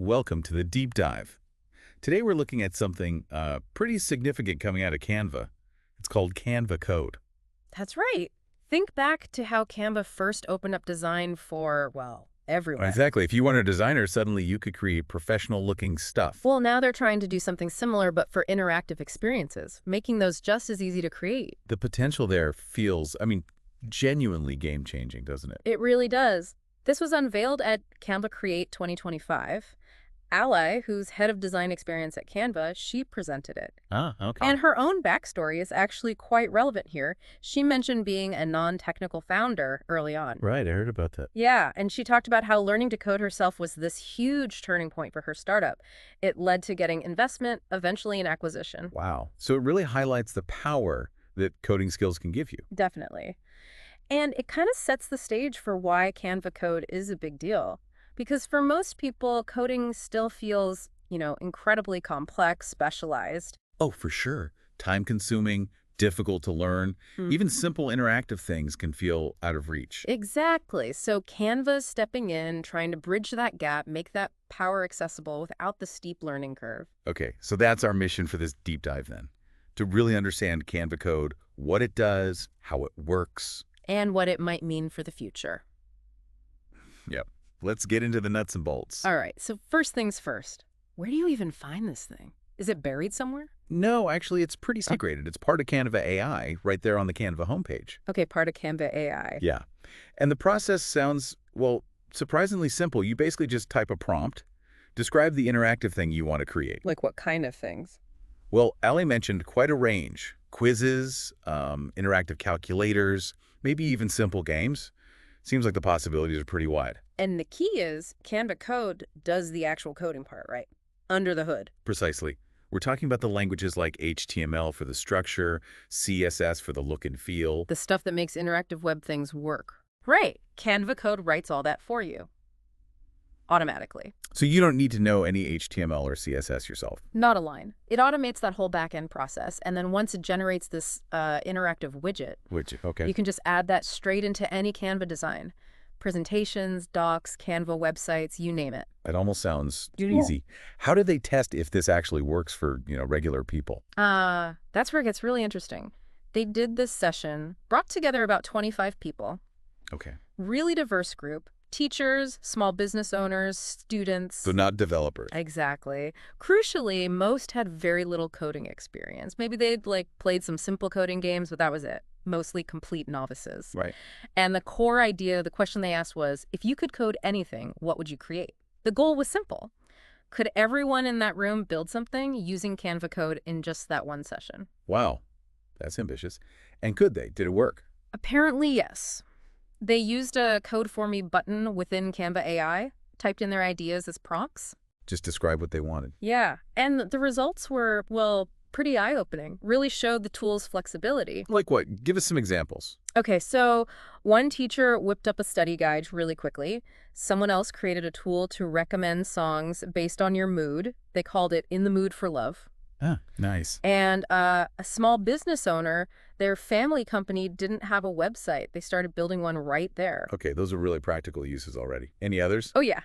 Welcome to the deep dive. Today we're looking at something pretty significant coming out of Canva. It's called Canva Code. That's right. Think back to how Canva first opened up design for, well, everyone. Exactly. If you weren't a designer, suddenly you could create professional-looking stuff. Well, now they're trying to do something similar, but for interactive experiences, making those just as easy to create. The potential there feels, genuinely game-changing, doesn't it? It really does. This was unveiled at Canva Create 2025. Ally, who's head of design experience at Canva, she presented it. Ah, okay. And her own backstory is actually quite relevant here. She mentioned being a non-technical founder early on. Right, I heard about that. Yeah, and she talked about how learning to code herself was this huge turning point for her startup. It led to getting investment, eventually an acquisition. Wow. So it really highlights the power that coding skills can give you. Definitely. And it kind of sets the stage for why Canva Code is a big deal. Because for most people, coding still feels, incredibly complex, specialized. Oh, for sure. Time-consuming, difficult to learn. Even simple interactive things can feel out of reach. Exactly. So Canva's stepping in, trying to bridge that gap, make that power accessible without the steep learning curve. Okay, so that's our mission for this deep dive then. To really understand Canva Code, what it does, how it works. And what it might mean for the future. Yep. Let's get into the nuts and bolts. All right, so first things first. Where do you even find this thing? Is it buried somewhere? No, actually, it's pretty secreted. It's part of Canva AI right there on the Canva homepage. Okay, part of Canva AI. Yeah. And the process sounds, well, surprisingly simple. You basically just type a prompt, describe the interactive thing you want to create. Like what kind of things? Well, Ali mentioned quite a range. Quizzes, interactive calculators, maybe even simple games. Seems like the possibilities are pretty wide. And the key is Canva Code does the actual coding part, right? Under the hood. Precisely. We're talking about the languages like HTML for the structure, CSS for the look and feel. The stuff that makes interactive web things work. Right. Canva Code writes all that for you. Automatically. So you don't need to know any HTML or CSS yourself. Not a line. It automates that whole back-end process, and then once it generates this interactive widget, Okay. you can just add that straight into any Canva design. Presentations, docs, Canva websites, you name it. It almost sounds Yeah. easy. How do they test if this actually works for, regular people? That's where it gets really interesting. They did this session, brought together about 25 people, Okay. really diverse group. Teachers, small business owners, students. So not developers. Exactly. Crucially, most had very little coding experience. Maybe they'd played some simple coding games, but that was it. Mostly complete novices. Right. And the core idea, the question they asked was, if you could code anything, what would you create? The goal was simple. Could everyone in that room build something using Canva Code in just that one session? Wow. That's ambitious. And could they? Did it work? Apparently, yes. They used a Code For Me button within Canva AI, typed in their ideas as prompts. Just describe what they wanted. Yeah, and the results were, well, pretty eye-opening. Really showed the tool's flexibility. Like what? Give us some examples. Okay, so one teacher whipped up a study guide really quickly. Someone else created a tool to recommend songs based on your mood. They called it In the Mood for Love. Ah, nice. And a small business owner, their family company didn't have a website. They started building one right there. Okay, those are really practical uses already. Any others? Oh, yeah.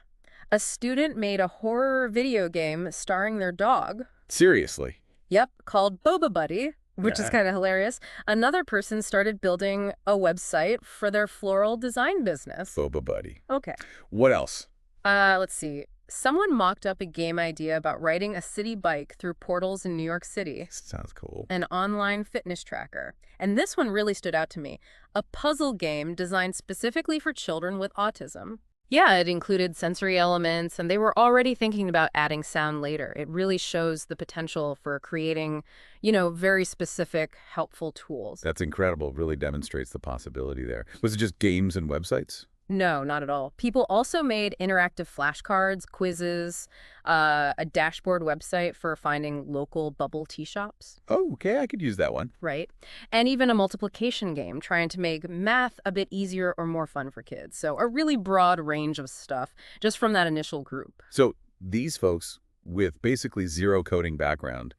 A student made a horror video game starring their dog. Seriously? Yep, called Boba Buddy, which is Yeah. kind of hilarious. Another person started building a website for their floral design business. Boba Buddy. Okay. What else? Let's see. Someone mocked up a game idea about riding a city bike through portals in New York City. Sounds cool. An online fitness tracker. And this one really stood out to me. A puzzle game designed specifically for children with autism. Yeah, it included sensory elements, and they were already thinking about adding sound later. It really shows the potential for creating, very specific, helpful tools. That's incredible. Really demonstrates the possibility there. Was it just games and websites? No, not at all. People also made interactive flashcards, quizzes, a dashboard website for finding local bubble tea shops. Oh, okay. I could use that one. Right. And even a multiplication game trying to make math a bit easier or more fun for kids. So a really broad range of stuff just from that initial group. So these folks with basically zero coding background,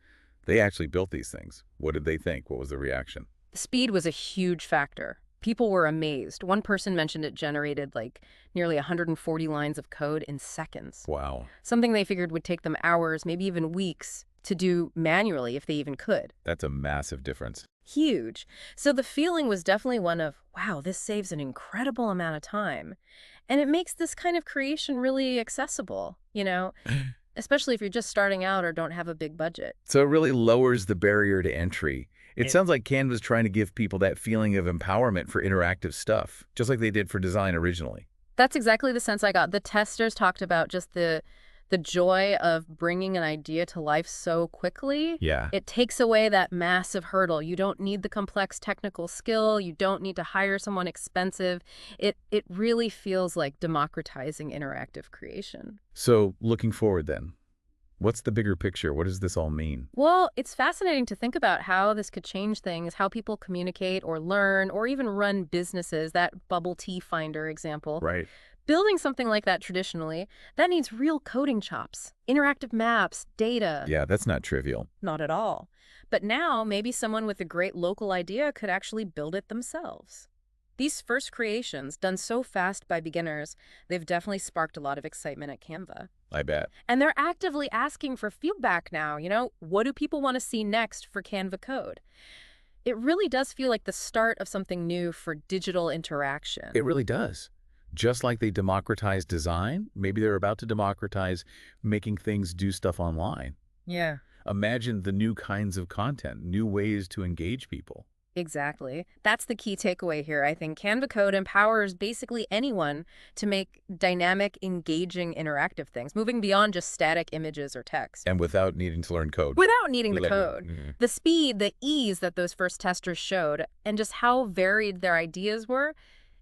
they actually built these things. What did they think? What was the reaction? The speed was a huge factor. People were amazed. One person mentioned it generated like nearly 140 lines of code in seconds, Wow, something they figured would take them hours, maybe even weeks, to do manually if they even could. that's a massive difference. Huge. So the feeling was definitely one of, wow, this saves an incredible amount of time. And it makes this kind of creation really accessible, especially if you're just starting out or don't have a big budget. So it really lowers the barrier to entry. It It- sounds like Canva's trying to give people that feeling of empowerment for interactive stuff, just like they did for design originally. That's exactly the sense I got. The testers talked about just the joy of bringing an idea to life so quickly. Yeah. It takes away that massive hurdle. You don't need the complex technical skill. You don't need to hire someone expensive. It really feels like democratizing interactive creation. So looking forward then, what's the bigger picture? What does this all mean? Well, it's fascinating to think about how this could change things, how people communicate or learn or even run businesses, that bubble tea finder example. Right. Building something like that traditionally, that needs real coding chops, interactive maps, data. Yeah, that's not trivial. Not at all. But now, maybe someone with a great local idea could actually build it themselves. These first creations, done so fast by beginners, they've definitely sparked a lot of excitement at Canva. I bet. And they're actively asking for feedback now, what do people want to see next for Canva Code? It really does feel like the start of something new for digital interaction. It really does. Just like they democratized design, maybe they're about to democratize making things do stuff online. Yeah. Imagine the new kinds of content, new ways to engage people. Exactly. That's the key takeaway here. I think Canva Code empowers basically anyone to make dynamic, engaging, interactive things, moving beyond just static images or text. And without needing to learn code. Without needing the Literally. code. Mhm. The speed, the ease that those first testers showed, and just how varied their ideas were,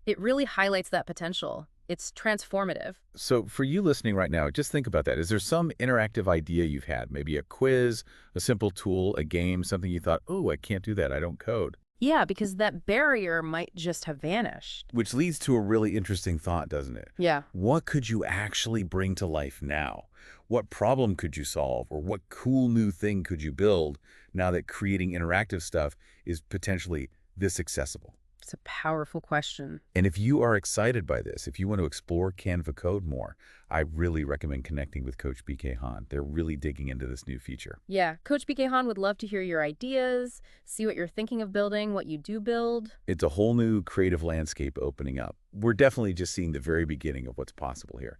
it really highlights that potential. It's transformative. So for you listening right now, just think about that. Is there some interactive idea you've had? Maybe a quiz, a simple tool, a game, something you thought, oh, I can't do that. I don't code. Yeah, because that barrier might just have vanished. Which leads to a really interesting thought, doesn't it? Yeah. What could you actually bring to life now? What problem could you solve? Or what cool new thing could you build now that creating interactive stuff is potentially this accessible? It's a powerful question. And if you are excited by this, if you want to explore Canva Code more, I really recommend connecting with Coach BK Han. They're really digging into this new feature. Yeah, Coach BK Han would love to hear your ideas, see what you're thinking of building, what you do build. It's a whole new creative landscape opening up. We're definitely just seeing the very beginning of what's possible here.